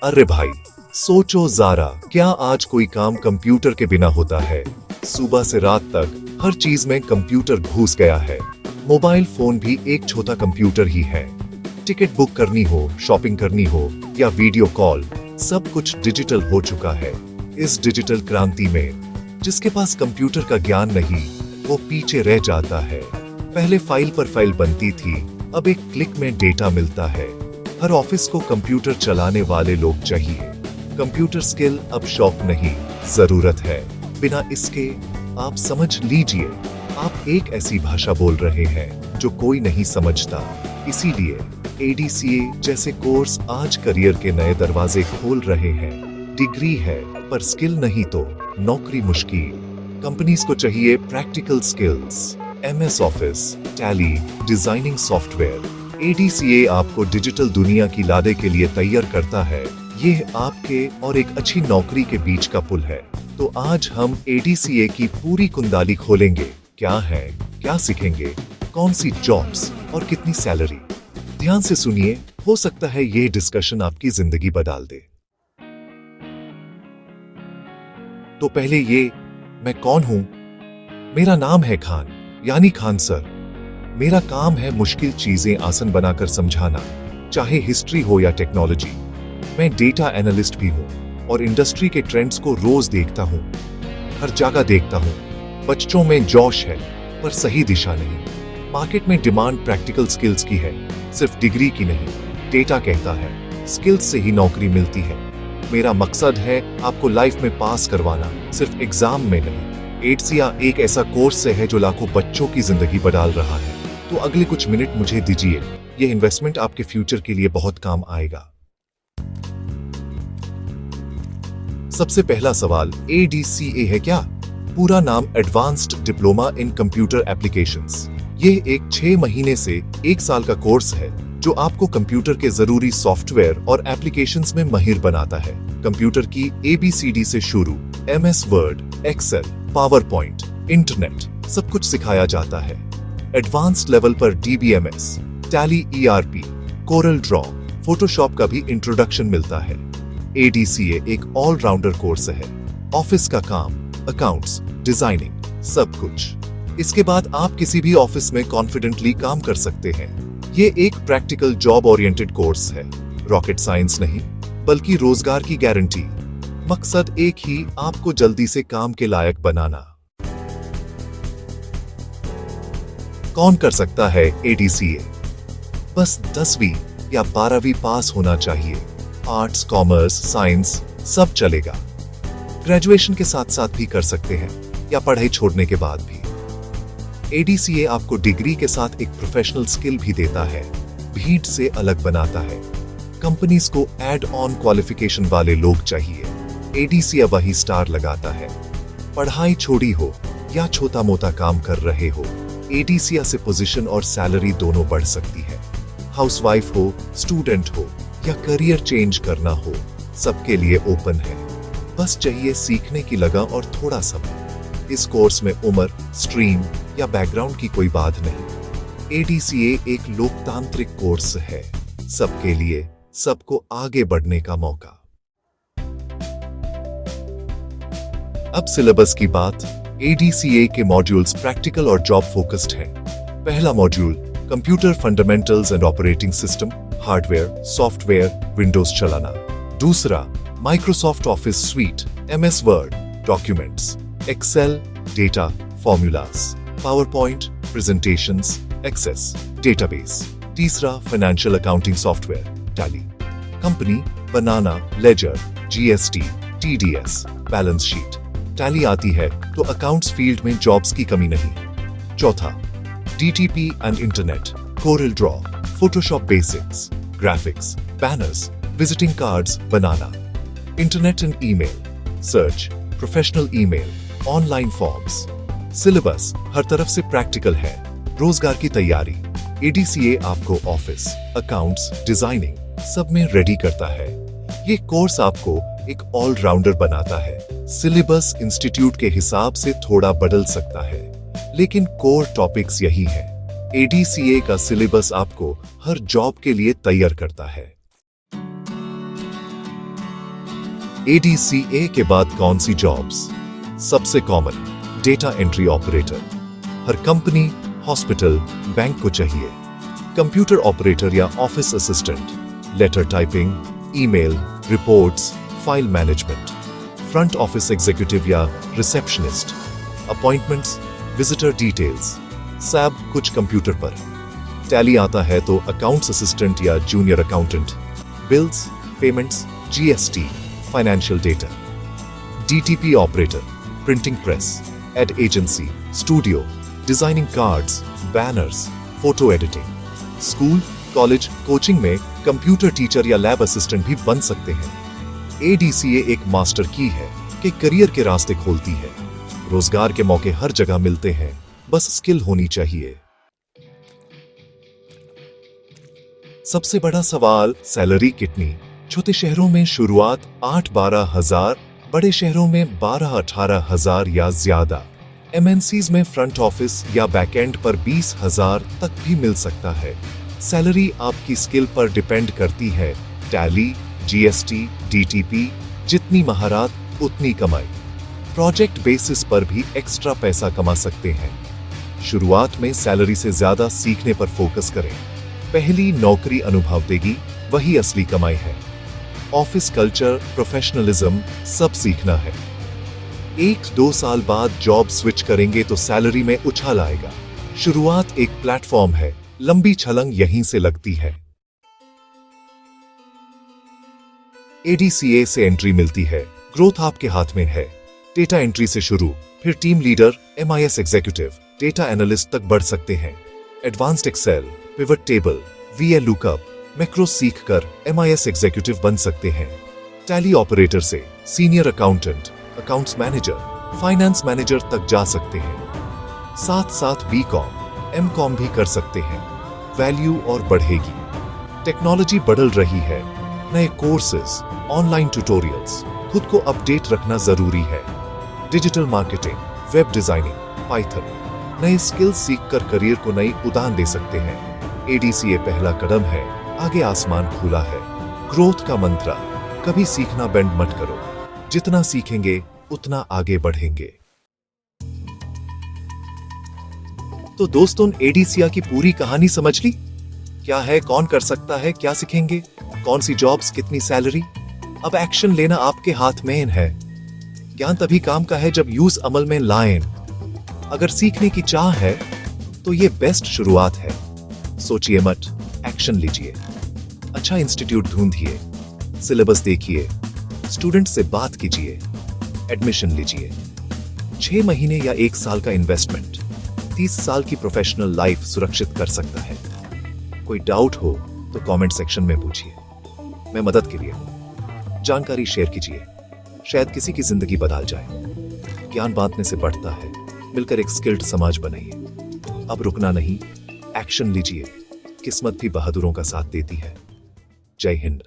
अरे भाई, सोचो जरा, क्या आज कोई काम कंप्यूटर के बिना होता है? सुबह से रात तक हर चीज में कंप्यूटर घुस गया है। मोबाइल फोन भी एक छोटा कंप्यूटर ही है। टिकट बुक करनी हो, शॉपिंग करनी हो या वीडियो कॉल, सब कुछ डिजिटल हो चुका है। इस डिजिटल क्रांति में जिसके पास कंप्यूटर का ज्ञान नहीं, वो पीछे रह जाता है। पहले फाइल पर फाइल बनती थी, अब एक क्लिक में डेटा मिलता है। हर ऑफिस को कंप्यूटर चलाने वाले लोग चाहिए। कंप्यूटर स्किल अब शौक नहीं, जरूरत है। बिना इसके आप समझ लीजिए, आप एक ऐसी भाषा बोल रहे हैं जो कोई नहीं समझता। इसीलिए एडीसीए जैसे कोर्स आज करियर के नए दरवाजे खोल रहे हैं। डिग्री है पर स्किल नहीं तो नौकरी मुश्किल। कंपनीज को चाहिए practical skills, MS office, tally, designing software. ADCA आपको डिजिटल दुनिया की लादे के लिए तैयार करता है। ये आपके और एक अच्छी नौकरी के बीच का पुल है। तो आज हम एडीसीए की पूरी कुंडाली खोलेंगे। क्या है, क्या सीखेंगे, कौन सी जॉब्स और कितनी सैलरी। ध्यान से सुनिए, हो सकता है ये डिस्कशन आपकी जिंदगी बदल दे। तो पहले ये, मैं कौन हूं? मेरा नाम है खान, यानी खान सर। मेरा काम है मुश्किल चीजें आसान बनाकर समझाना, चाहे हिस्ट्री हो या टेक्नोलॉजी। मैं डेटा एनालिस्ट भी हूं और इंडस्ट्री के ट्रेंड्स को रोज देखता हूं, हर जगह देखता हूं। बच्चों में जोश है पर सही दिशा नहीं। मार्केट में डिमांड प्रैक्टिकल स्किल्स की है, सिर्फ डिग्री की नहीं। डेटा कहता है स्किल्स से ही नौकरी मिलती है। मेरा मकसद है आपको लाइफ में पास करवाना, सिर्फ एग्जाम में नहीं। एडीसीए एक ऐसा कोर्स है जो लाखों बच्चों की जिंदगी बदल रहा है। तो अगले कुछ मिनट मुझे दीजिए, यह इन्वेस्टमेंट आपके फ्यूचर के लिए बहुत काम आएगा। सबसे पहला सवाल, एडीसीए है क्या? पूरा नाम advanced diploma in computer applications. यह एक 6 महीने से 1 साल का कोर्स है जो आपको कंप्यूटर के जरूरी सॉफ्टवेयर और एप्लीकेशंस में माहिर बनाता है। कंप्यूटर की ABCD से शुरू, MS Word, Excel, PowerPoint, internet, सब कुछ सिखाया जाता है। एडवांस्ड लेवल पर DBMS, Tally, ERP, Corel Draw, Photoshop का भी इंट्रोडक्शन मिलता है। एडीसीए एक ऑलराउंडर कोर्स है। ऑफिस का काम, अकाउंट्स, डिजाइनिंग, सब कुछ। इसके बाद आप किसी भी ऑफिस में कॉन्फिडेंटली काम कर सकते हैं। ये एक प्रैक्टिकल जॉब ओरिएंटेड कोर्स है। रॉकेट साइंस नहीं, बल्कि रोजगार की गारंटी। मकसद एक ही, आपको जल्दी से काम के लायक बनाना। कौन कर सकता है एडीसीए? बस 10वीं या 12वीं पास होना चाहिए। आर्ट्स, कॉमर्स, साइंस सब चलेगा। ग्रेजुएशन के साथ साथ भी कर सकते हैं या पढ़ाई छोड़ने के बाद भी। एडीसीए आपको डिग्री के साथ एक प्रोफेशनल स्किल भी देता है, भीड़ से अलग बनाता है। कंपनीज को एड ऑन क्वालिफिकेशन वाले लोग चाहिए। एडीसीए वही स्टार लगाता है। पढ़ाई छोड़ी हो या छोटा मोटा काम कर रहे हो, एडीसीए से पोजीशन और सैलरी दोनों बढ़ सकती है। हाउसवाइफ हो, स्टूडेंट हो या करियर चेंज करना हो, सबके लिए ओपन है। बस चाहिए सीखने की लगन और थोड़ा समय। इस कोर्स में उम्र, स्ट्रीम या बैकग्राउंड की कोई बात नहीं। एडीसीए एक लोकतांत्रिक कोर्स है, सबके लिए, सबको आगे बढ़ने का मौका। अब सिलेबस की बात। एडीसीए के मॉड्यूल्स प्रैक्टिकल और जॉब फोकस्ड हैं। पहला module, computer fundamentals and operating system, hardware, software, Windows चलाना। दूसरा, Microsoft Office suite, MS Word, documents, Excel, data, formulas, PowerPoint, presentations, Access, database. तीसरा, financial accounting software, Tally, company बनाना, ledger, GST, TDS, balance sheet. Tally आती है तो accounts field में jobs की कमी नहीं। चौथा, DTP and internet, Corel Draw, Photoshop basics, graphics, banners, visiting cards बनाना। Internet and email, search, professional email, online forms. Syllabus हर तरफ से प्रैक्टिकल है। रोजगार की तैयारी। एडीसीए आपको ऑफिस, अकाउंट्स, डिजाइनिंग सब में रेडी करता है। ये कोर्स आपको एक ऑलराउंडर बनाता है। सिलेबस इंस्टीट्यूट के हिसाब से थोड़ा बदल सकता है, लेकिन कोर टॉपिक्स यही है। एडीसीए का सिलेबस आपको हर जॉब के लिए तैयार करता है। ADCA के बाद कौन सी जॉब्स? सबसे कॉमन डेटा एंट्री ऑपरेटर, हर कंपनी, हॉस्पिटल, बैंक को चाहिए। कंप्यूटर ऑपरेटर या office assistant, letter typing, email, reports, file management. Front office executive या रिसेप्शनिस्ट, अपॉइंटमेंट्स, विजिटर डिटेल्स, सब कुछ कंप्यूटर पर। टैली आता है तो अकाउंट्स असिस्टेंट या junior accountant, bills, payments, GST, financial data. DTP operator, printing press, ad agency, studio, designing cards, banners, photo editing. School, college, coaching में computer teacher या lab assistant भी बन सकते हैं। ADCA एक मास्टर की है कि करियर के रास्ते खोलती है। रोजगार के मौके हर जगह मिलते हैं, बस स्किल होनी चाहिए। सबसे बड़ा सवाल, सैलरी कितनी? छोटे शहरों में शुरुआत 8-12 हजार, बड़े शहरों में 12-18 हजार या ज्यादा। MNCs में फ्रंट ऑफिस या बैकएंड पर 20,000 तक भी मिल सकता है। सैलरी आपकी स्किल पर डिपेंड करती है। टैली, GST, DTP, जितनी महारत उतनी कमाई। प्रोजेक्ट बेसिस पर भी एक्स्ट्रा पैसा कमा सकते हैं। शुरुआत में सैलरी से ज्यादा सीखने पर फोकस करें। पहली नौकरी अनुभव देगी, वही असली कमाई है। ऑफिस कल्चर, प्रोफेशनलिज्म सब सीखना है। 1-2 साल बाद जॉब स्विच करेंगे तो सैलरी में उछाल आएगा। शुरुआत एक प्लेटफॉर्म है, लंबी छलांग यहीं से लगती है। ADCA से एंट्री मिलती है, ग्रोथ आपके हाथ में है। डेटा एंट्री से शुरू, फिर team leader, MIS executive, data analyst तक बढ़ सकते हैं। Advanced Excel, pivot table, VLOOKUP, macro सीख कर MIS एग्जीक्यूटिव बन सकते हैं। टैली ऑपरेटर से senior accountant, accounts manager, finance manager तक जा सकते हैं। साथ साथ BCom, MCom भी कर सकते हैं। वैल्यू और बढ़ेगी। टेक्नोलॉजी बदल रही है, नए कोर्सेज, ऑनलाइन ट्यूटोरियल्स, खुद को अपडेट रखना जरूरी है। Digital marketing, web designing, Python, नए स्किल्स सीखकर करियर को नई उड़ान दे सकते हैं। ADCA पहला कदम है, आगे आसमान खुला है। ग्रोथ का मंत्र, कभी सीखना बैंड मत करो। जितना सीखेंगे उतना आगे बढ़ेंगे। तो दोस्तों, ADCA की पूरी कहानी समझ ली? क्या है, कौन कर सकता है, क्या सीखेंगे, कौन सी जॉब्स, कितनी सैलरी? अब एक्शन लेना आपके हाथ में है। ज्ञान तभी काम का है जब यूज अमल में लाएं। अगर सीखने की चाह है तो ये बेस्ट शुरुआत है। सोचिए मत, एक्शन लीजिए। अच्छा इंस्टीट्यूट ढूंढिए, सिलेबस देखिए, स्टूडेंट से बात कीजिए, एडमिशन लीजिए। 6 महीने या 1 साल का इन्वेस्टमेंट 30 साल की प्रोफेशनल लाइफ सुरक्षित कर सकता है। कोई डाउट हो तो कमेंट सेक्शन में पूछिए, मैं मदद के लिए हूं। जानकारी शेयर कीजिए, शायद किसी की जिंदगी बदल जाए। ज्ञान बांटने से बढ़ता है, मिलकर एक स्किल्ड समाज बनाइए। अब रुकना नहीं, एक्शन लीजिए। किस्मत भी बहादुरों का साथ देती है। जय हिंद।